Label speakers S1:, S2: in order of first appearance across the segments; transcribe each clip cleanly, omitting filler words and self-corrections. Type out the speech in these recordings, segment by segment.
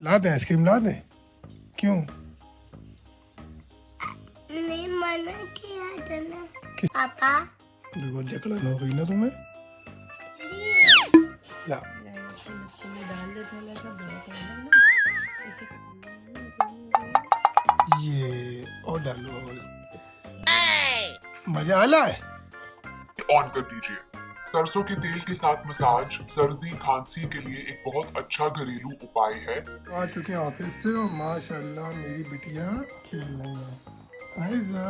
S1: ला दें आइसक्रीम, ला दें? क्यों?
S2: नहीं मना किया था ना
S1: कि-
S2: पापा।
S1: देखो जकड़न हो गई ना तुम्हें। ला ये और डालो और मजा आ रहा है।
S3: ऑन कर दीजिए। सरसों के तेल के साथ मसाज सर्दी खांसी के लिए एक बहुत अच्छा घरेलू उपाय है।
S1: आ चुके हैं ऑफिस से और माशाल्लाह मेरी बिटिया खेल रही है। आयजा,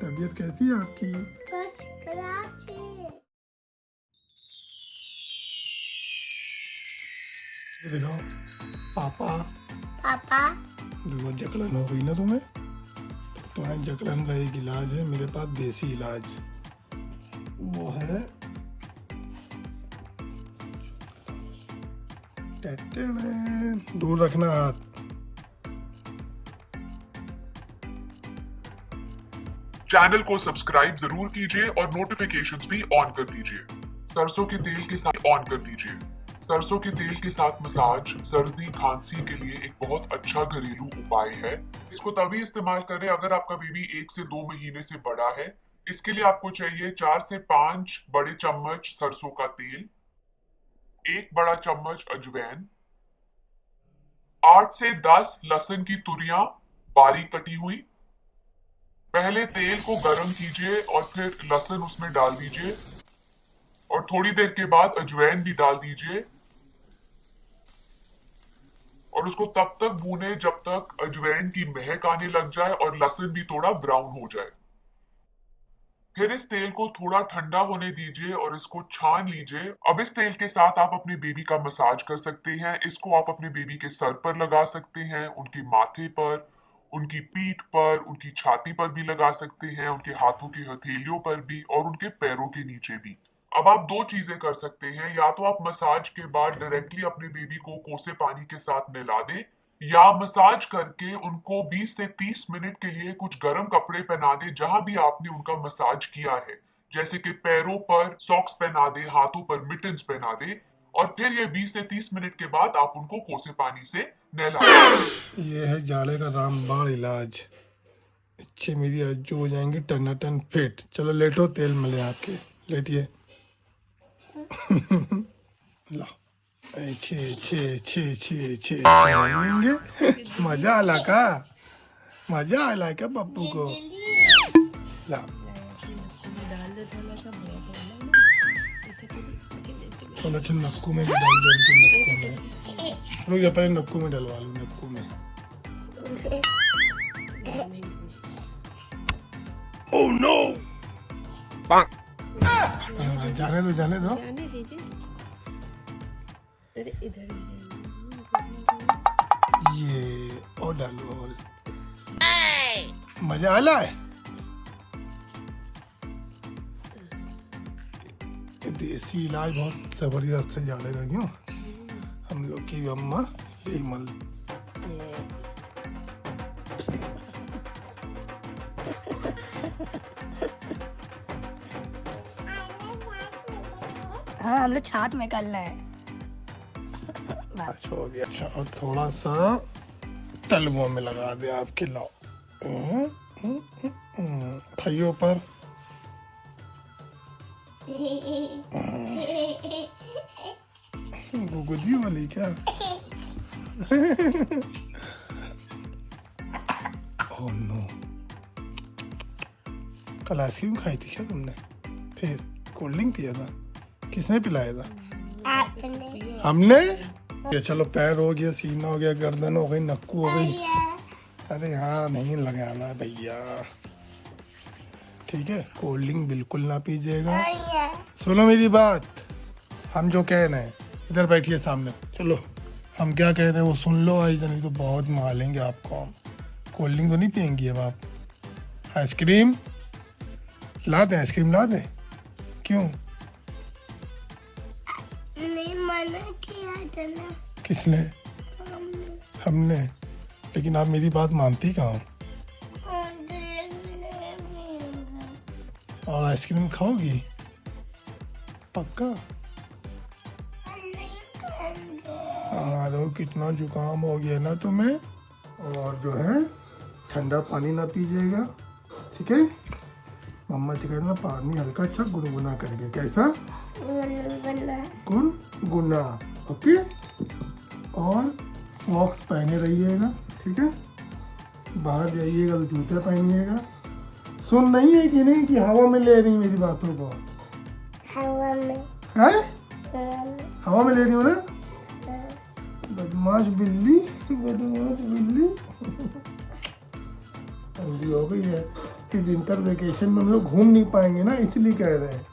S1: तबीयत कैसी है आपकी?
S2: बस कराची।
S1: ये दिखाओ पापा।
S2: पापा
S1: देखो जकड़न हो गई ना तुम्हें। तो है जकड़न का एक इलाज है मेरे पास, देसी इलाज। वो है दूर रखना हाथ।
S3: चैनल को सब्सक्राइब जरूर कीजिए और नोटिफिकेशंस भी ऑन कर दीजिए। सरसों के तेल के साथ ऑन कर दीजिए। सरसों के तेल के साथ मसाज सर्दी खांसी के लिए एक बहुत अच्छा घरेलू उपाय है। इसको तभी इस्तेमाल करें अगर आपका बेबी 1 से 2 महीने से बड़ा है। इसके लिए आपको चाहिए 4 से 5 बड़े चम्मच सरसों का तेल, 1 बड़ा चम्मच अजवाइन, 8 से 10 लहसुन की तुरियां बारीक कटी हुई। पहले तेल को गर्म कीजिए और फिर लहसुन उसमें डाल दीजिए और थोड़ी देर के बाद अजवाइन भी डाल दीजिए और उसको तब तक भूने जब तक अजवाइन की महक आने लग जाए और लहसुन भी थोड़ा ब्राउन हो जाए। फिर इस तेल को थोड़ा ठंडा होने दीजिए और इसको छान लीजिए। अब इस तेल के साथ आप अपने बेबी का मसाज कर सकते हैं। इसको आप अपने बेबी के सर पर लगा सकते हैं, उनके माथे पर, उनकी पीठ पर, उनकी छाती पर भी लगा सकते हैं, उनके हाथों की हथेलियों पर भी और उनके पैरों के नीचे भी। अब आप 2 चीजें कर सकते हैं, या तो आप मसाज के बाद डायरेक्टली अपने बेबी को कोसे पानी के साथ नहला दें, या मसाज करके उनको 20 से 30 मिनट के लिए कुछ गर्म कपड़े पहना दें जहां भी आपने उनका मसाज किया है, जैसे कि पैरों पर सॉक्स पहना दें, हाथों पर मिटन्स पहना दें और फिर ये 20 से 30 मिनट के बाद आप उनको कोसे पानी से नहला दें।
S1: ये है जाड़े का रामबाण इलाज। अच्छे मेरी अज्जू हो जाएंगे टनाटन फिट। चलो लेटो, तेल मिले आपके, लेटिए। ला छे छे छे छे छे छेंगे। मजा आला का? मजा आला क्या पप्पू को? ला थोड़ा सा नक्कू में भी डाल दो, उनके नक्कू में। रुक जा, पहले नक्कू में डलवा लो, नक्कू में। Oh no! जाने दो, जाने दो।
S4: जाने दीजिए। अरे इधर
S1: ये और डालो और मजा आला है। देसी इलाज बहुत जबरदस्त है जाने का, क्यों? हम लोग की अम्मा यही मल।
S4: हाँ हम लोग छात में कर रहे हैं।
S1: अच्छा हो गया। अच्छा, और थोड़ा सा तलवों में लगा दे आपके। लाओ खाइयो पर। गुगुदी वाली क्या? Oh no! कल आइसक्रीम खाई थी क्या तुमने? फिर कोल्ड ड्रिंक पिया था? किसने पिलाया था?
S2: आपने।
S1: हमने। ये चलो, पैर हो गया, सीना हो गया, गर्दन हो गई, नक्कू हो गई। अरे हाँ, नहीं लगाना भैया, ठीक है? कोल्ड ड्रिंक बिल्कुल ना पीजिएगा। सुनो मेरी बात, हम जो कह रहे हैं, इधर बैठिए सामने। चलो, हम क्या कह रहे हैं वो सुन लो। आई नहीं तो बहुत मारेंगे आपको हम। कोल्ड ड्रिंक तो नहीं पियेंगी अब आप? आइसक्रीम ला दें? आइसक्रीम ला दें? क्यों?
S2: नहीं मना किया था ना
S1: किसने? हमने। लेकिन आप मेरी बात मानती कहाँ हो? और आइसक्रीम खाओगी पक्का?
S2: नहीं खाएंगे।
S1: हाँ देखो कितना जुकाम हो गया ना तुम्हें। और जो है ठंडा पानी ना पीजिएगा, ठीक है। मम्मा से कहना पानी हल्का अच्छा गुनगुना करके। कैसा? गुनगुना, ओके। और सॉक्स पहने रहिएगा, ठीक है। बाहर जाइएगा तो जूते पहनिएगा। सुन नहीं है कि नहीं कि हवा में ले रही मेरी बातों को?
S2: हवा में
S1: है? हवा में ले रही हो ना? बदमाश बिल्ली, बदमाश बिल्ली। ठंडी हो गई है, फिर विंटर वेकेशन में हम लोग घूम नहीं पाएंगे ना, इसलिए कह रहे हैं।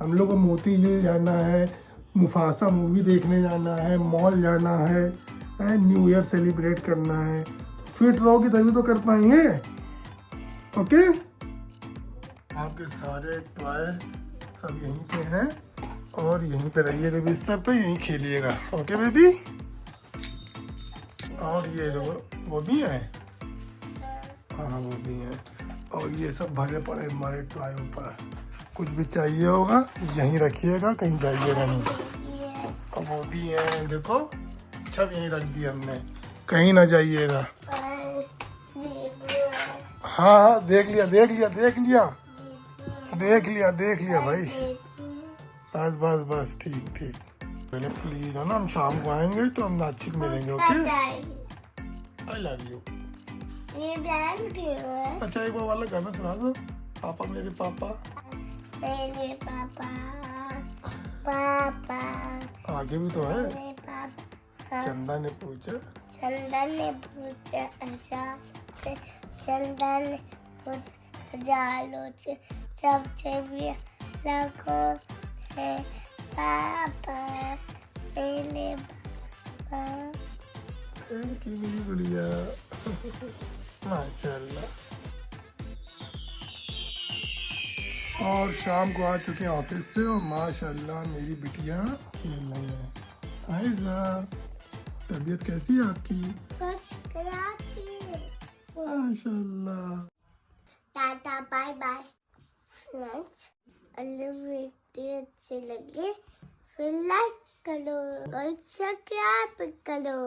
S1: हम लोग को मोती झील जाना है, मुफासा मूवी देखने जाना है, मॉल जाना है, न्यू ईयर सेलिब्रेट करना है। फिट रहोगे तभी तो कर पाएंगे, ओके। आपके सारे टॉय सब यहीं पे हैं और यहीं पे रहिएगा बिस्तर पे, यहीं खेलिएगा, ओके बेबी। और ये देखो वो भी है, हाँ वो भी है। और ये सब भरे पड़े हमारे टॉय ऊपर। कुछ भी चाहिए होगा यहीं रखिएगा, कहीं जाइएगा नहीं। और वो भी है देखो, सब यहीं रख दिया हमने, कहीं ना जाइएगा। हाँ हाँ देख लिया देख लिया देख लिया देख लिया देख लिया भाई। बस बस बस ठीक ठीक। पहले प्लीज है ना, हम शाम को आएंगे तो हम नाचिक मिलेंगे, ओके। I love you.
S2: ये ब्रांड क्यों है?
S1: अच्छा एक वो वाला गाना सुना दो, पापा मेरे पापा।
S2: मेरे पापा, पापा
S1: आगे भी तो है।
S2: मेरे पापा।
S1: चंदा ने पूछा,
S2: चंदन ने पूछा हजार से, चंदन ने पूछा हजारों से, सबसे भी लाखों है पापा, मेरे पापा।
S1: थैंक यू मेरी गुड़िया, माशाल्लाह। और शाम को आ चुके हैं ऑफिस से और माशाल्लाह मेरी बिटिया खेल रही है। आयजा, तबीयत कैसी है आपकी?
S2: बस कराची।
S1: माशाल्लाह।
S2: Tata bye bye friends. अगर वीडियो अच्छी लगे फिर लाइक करो और सब्सक्राइब करो।